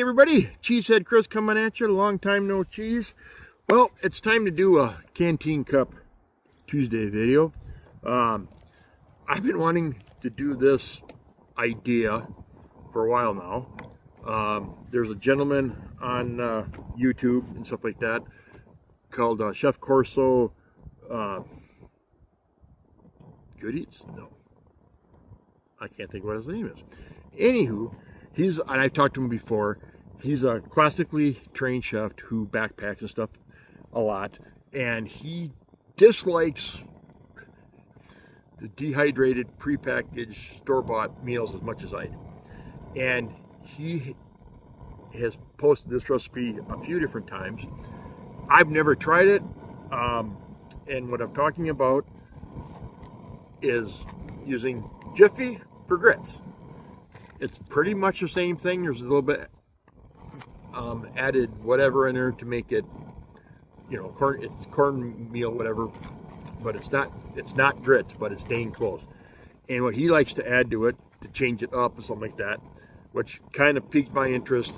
everybody, Cheesehead Chris coming at you. Long time no cheese. Well, it's time to do a Canteen Cup Tuesday video. I've been wanting to do this idea for a while now. There's a gentleman on YouTube and stuff like that called Chef Corso. Good Eats? No. I can't think what his name is. Anywho, and I've talked to him before. He's a classically trained chef who backpacks and stuff a lot, and he dislikes the dehydrated, prepackaged, store-bought meals as much as I do. And he has posted this recipe a few different times. I've never tried it, and what I'm talking about is using Jiffy for grits. It's pretty much the same thing. There's a little bit added whatever in there to make it, you know, it's cornmeal, whatever, but it's not grits, but it's dang close. And what he likes to add to it to change it up or something like that, which kind of piqued my interest,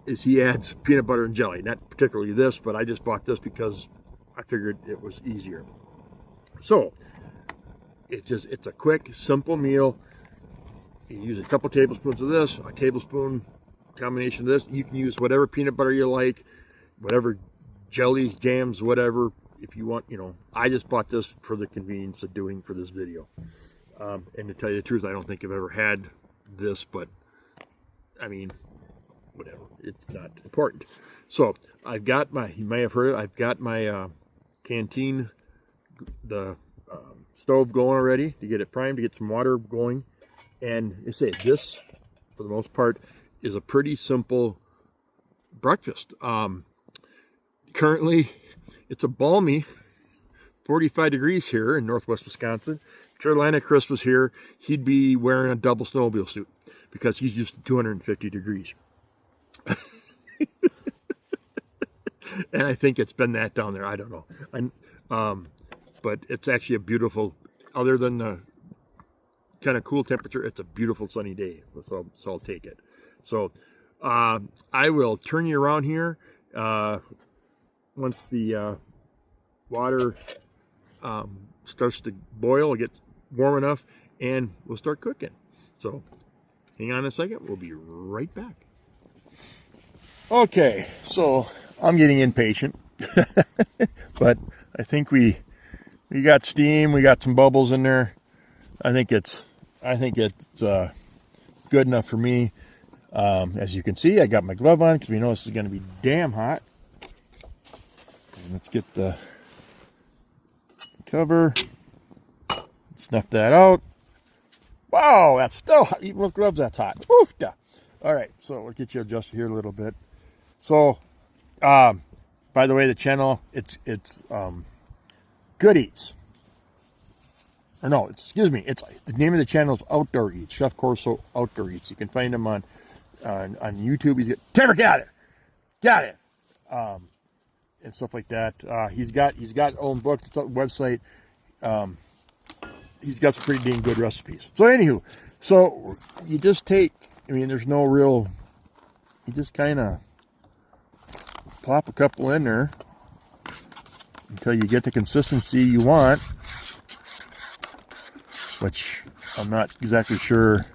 is he adds peanut butter and jelly. Not particularly this, but I just bought this because I figured it was easier. So it's a quick, simple meal. You use a couple tablespoons of this, a tablespoon combination of this. You can use whatever peanut butter you like, whatever jellies, jams, whatever, if you want, you know. I just bought this for the convenience of doing for this video. And to tell you the truth, I don't think I've ever had this, but I mean, whatever, it's not important. So I've got my, you may have heard it, I've got my canteen, the stove going already to get it primed, to get some water going. And I say this, for the most part, is a pretty simple breakfast. Currently, it's a balmy 45 degrees here in northwest Wisconsin. Carolina Chris was here, he'd be wearing a double snowmobile suit because he's used to 250 degrees. And I think it's been that down there. I don't know. But it's actually a beautiful, other than the kind of cool temperature, it's a beautiful sunny day, so I'll take it. So I will turn you around here once the water starts to boil, get warm enough, and we'll start cooking. So hang on a second, we'll be right back. Okay, so I'm getting impatient, but I think we got steam, we got some bubbles in there. I think it's good enough for me. As you can see, I got my glove on because we know this is going to be damn hot. And let's get the cover, snuff that out. Wow, that's still hot. Even with gloves, that's hot. Oof, da. All right, so we'll get you adjusted here a little bit. So, by the way, the channel, it's Good Eats. Or no, excuse me, it's the name of the channel is Outdoor Eats, Chef Corso Outdoor Eats. You can find him on YouTube. He's got Timber, got it, and stuff like that. He's got own book, website. He's got some pretty dang good recipes. So anywho, so you just take, I mean, there's no real, you just kind of plop a couple in there until you get the consistency you want, which I'm not exactly sure.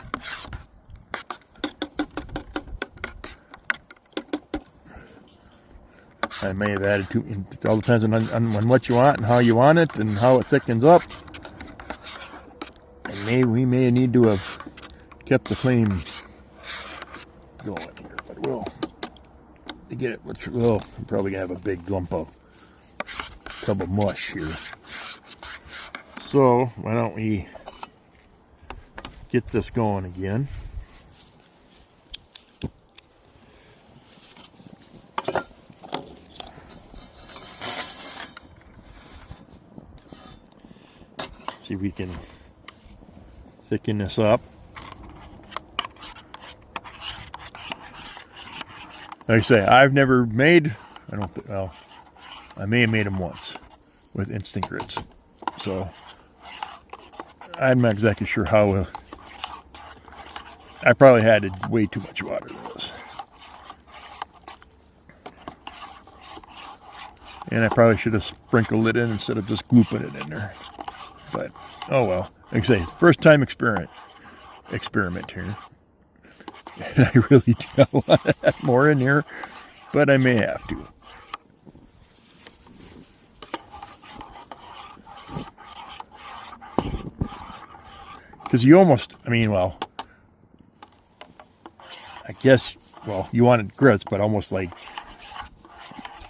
I may have added too, it all depends on what you want and how you want it and how it thickens up. And we may need to have kept the flame going here, but we'll, to get it, we'll probably gonna have a big lump of mush here. So why don't we get this going again. See if we can thicken this up. Like I say, I've never made, well, I may have made them once with instant grits. So I'm not exactly sure how. I probably added way too much water to this. And I probably should have sprinkled it in instead of just glooping it in there. But, oh well. Like I say, first time experiment here. And I really don't want to add more in here, but I may have to. Because you almost, I mean, well, I guess, well, you wanted grits, but almost like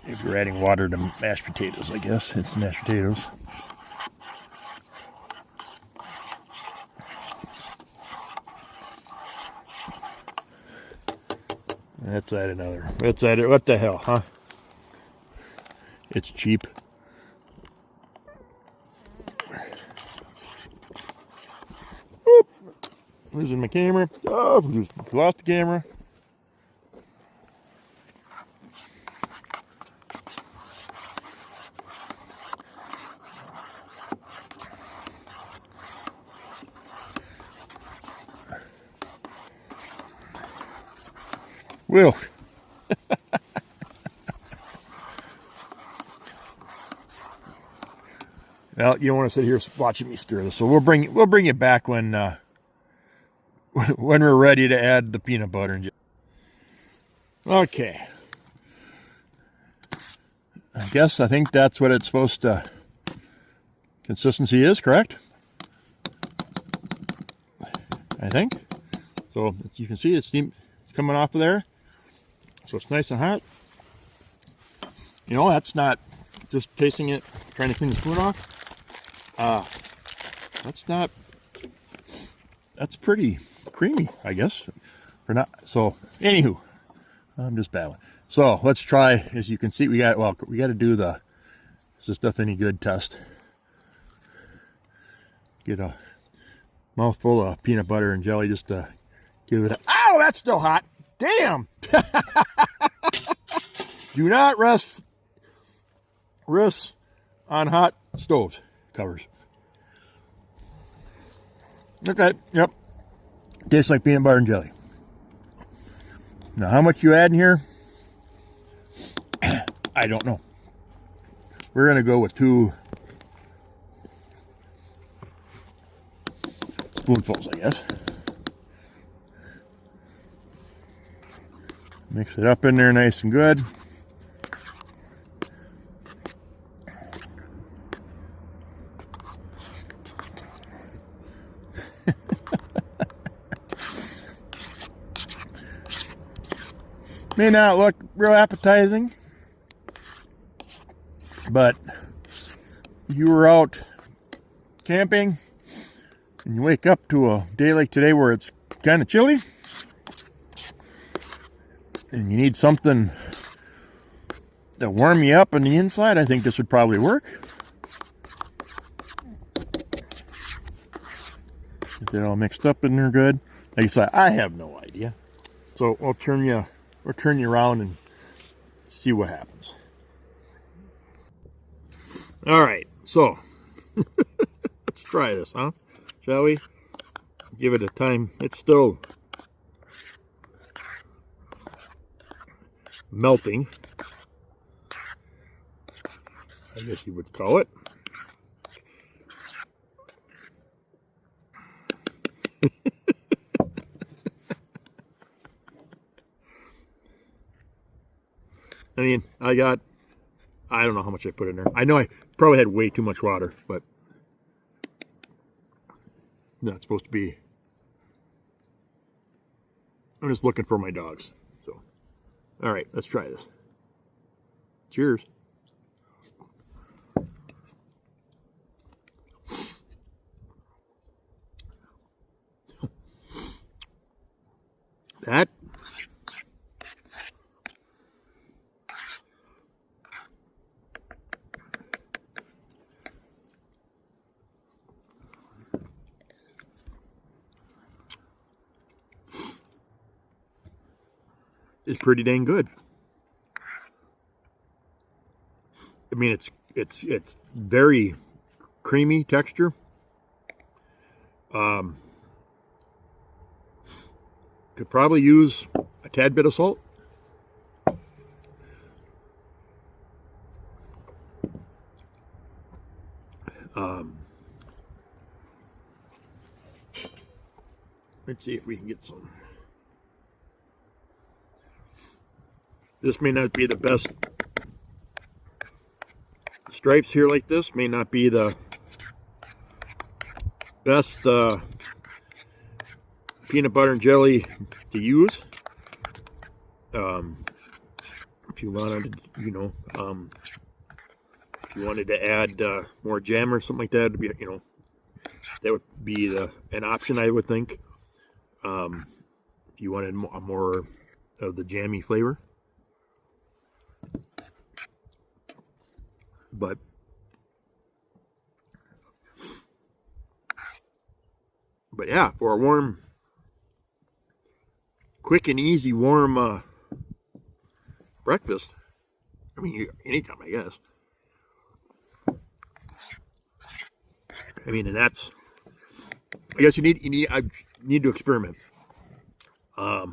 if you're adding water to mashed potatoes, I guess. It's mashed potatoes. Let's add another. Let's add it. What the hell, huh? It's cheap. Oop. Losing my camera. Oh, lost the camera. Will. Well, you don't want to sit here watching me stir this, so we'll bring you back when we're ready to add the peanut butter and jelly. Okay. I think that's what it's supposed to consistency is, correct? I think. So you can see it's steam coming off of there. So it's nice and hot. You know, that's not just tasting it, trying to clean the spoon off. That's pretty creamy, I guess. For not, so anywho, I'm just babbling. So let's try, as you can see, we got to do the, is this stuff any good test. Get a mouthful of peanut butter and jelly just to give it a, ow, that's still hot. Damn! Do not rest on hot stoves covers. Okay, yep. Tastes like peanut butter and jelly. Now, how much you add in here? I don't know. We're going to go with 2 spoonfuls, I guess. Mix it up in there nice and good. May not look real appetizing, but you were out camping and you wake up to a day like today where it's kind of chilly and you need something to warm you up on the inside, I think this would probably work. Get it all mixed up in there good. Like I said, I have no idea. So we'll turn you around and see what happens. All right, so let's try this, huh? Shall we? Give it a time. It's still melting, I guess you would call it. I mean, I don't know how much I put in there. I know I probably had way too much water, but no, it's supposed to be. I'm just looking for my dogs. So, all right, let's try this. Cheers. That is pretty dang good. I mean, it's very creamy texture. Could probably use a tad bit of salt. Let's see if we can get some. This may not be the best. Stripes here like this may not be the best peanut butter and jelly to use. If you wanted, if you wanted to add more jam or something like that, it'd be, that would be an option, I would think. If you wanted more of the jammy flavor. But yeah, for a warm, quick and easy warm breakfast, I mean, anytime, I guess. I mean, and that's, I guess I need to experiment. I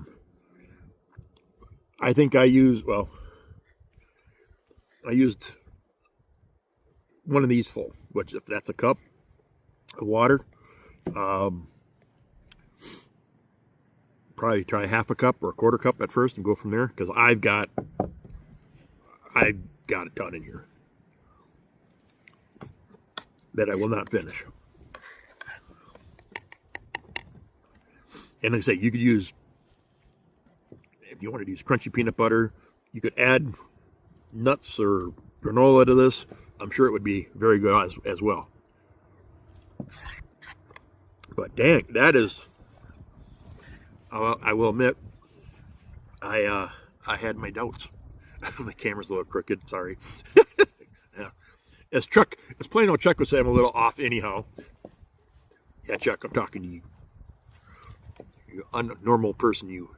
think I used one of these full, which if that's a cup of water, probably try half a cup or a quarter cup at first and go from there, because I've got a ton in here that I will not finish. And like I say, you could use, if you wanted to use crunchy peanut butter, you could add nuts or granola to this. I'm sure it would be very good as well. But dang, that is, I will admit, I had my doubts. My camera's a little crooked, sorry. Yeah. As plain old Chuck would say, I'm a little off anyhow. Yeah, Chuck, I'm talking to you. You normal person, you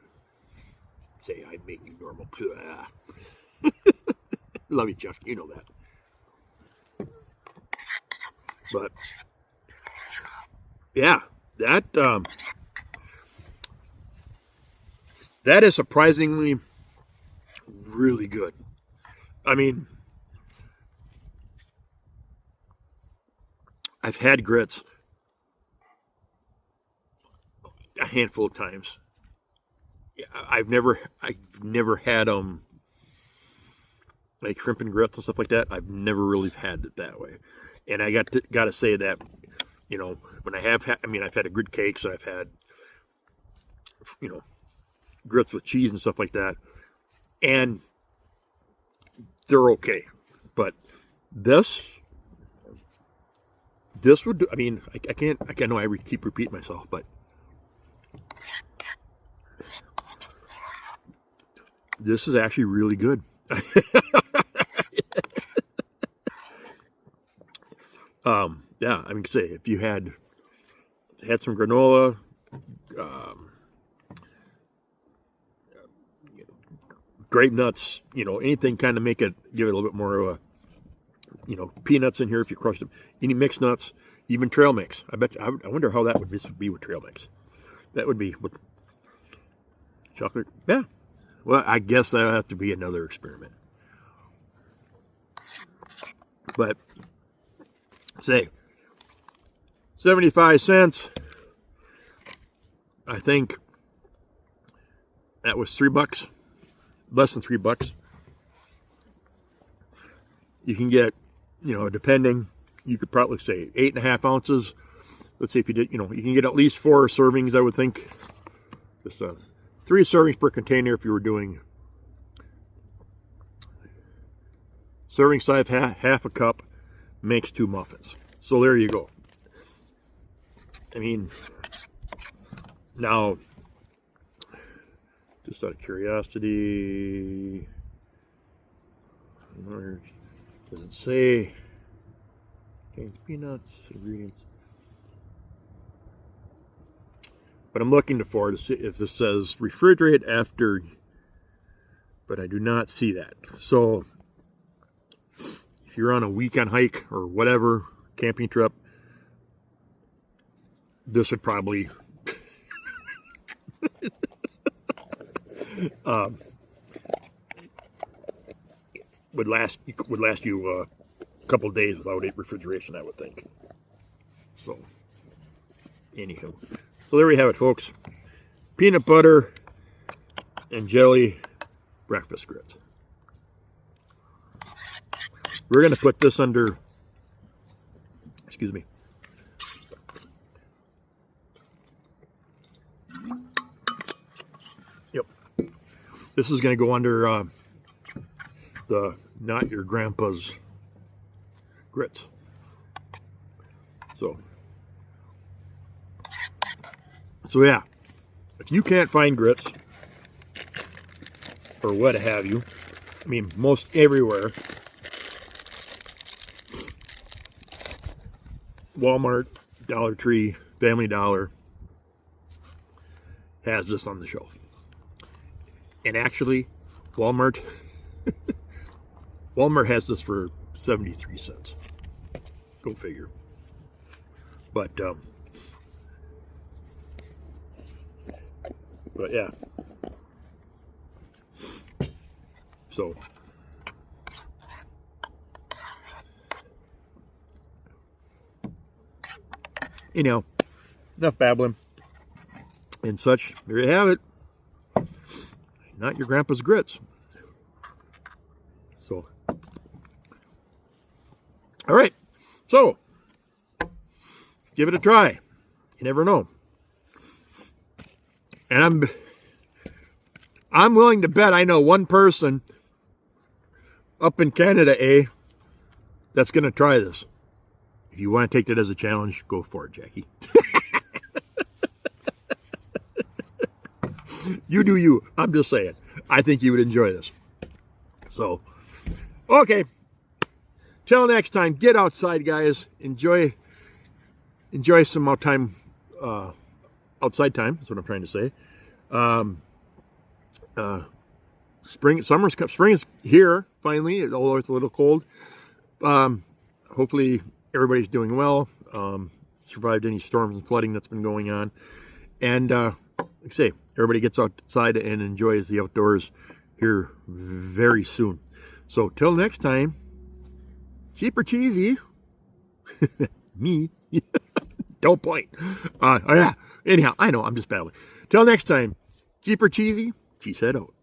say I make you normal. Love you, Chuck, you know that. But yeah, that is surprisingly really good. I mean, I've had grits a handful of times. I've never had like shrimp and grits and stuff like that. I've never really had it that way. And I got to say that, when I have had, I've had a good cakes, I've had, grits with cheese and stuff like that, and they're okay. But this would do, I know I keep repeating myself, but this is actually really good. Yeah, say if you had some granola, grape nuts, anything kind of give it a little bit more of a, peanuts in here if you crush them, any mixed nuts, even trail mix. I wonder how that would be with trail mix. That would be with chocolate. Yeah. Well, I guess that'll have to be another experiment. But say 75 cents. I think that was $3, less than $3. You can get, depending, you could probably say 8.5 ounces. Let's say if you did, you can get at least 4 servings, I would think. Just 3 servings per container if you were doing serving size half a cup makes 2 muffins. So there you go. Now, just out of curiosity, where does it say? Contains peanuts, ingredients. But I'm looking for to see if this says refrigerate after, but I do not see that. So if you're on a weekend hike or whatever, camping trip, this would probably would last you a couple days without refrigeration, I would think. So, anywho. So there we have it, folks. Peanut butter and jelly breakfast grits. We're going to put this under, excuse me. Yep. This is going to go under the Not Your Grandpa's grits. So yeah, if you can't find grits or what have you, I mean, most everywhere, Walmart, Dollar Tree, Family Dollar has this on the shelf. And actually, Walmart has this for 73 cents. Go figure. But yeah. So enough babbling and such. There you have it. Not Your Grandpa's grits. So, all right. So, give it a try. You never know. And I'm willing to bet I know one person up in Canada, that's going to try this. If you want to take that as a challenge, go for it, Jackie. You do you. I'm just saying. I think you would enjoy this. So, okay. Till next time, get outside, guys. Enjoy some outside time. That's what I'm trying to say. Spring is here finally, although it's a little cold. Hopefully everybody's doing well. Survived any storms and flooding that's been going on. And like I say, everybody gets outside and enjoys the outdoors here very soon. So till next time, cheap or cheesy. Me. Don't point. Yeah. Anyhow, I know I'm just babbling. Till next time, keep her cheesy. Cheesehead out.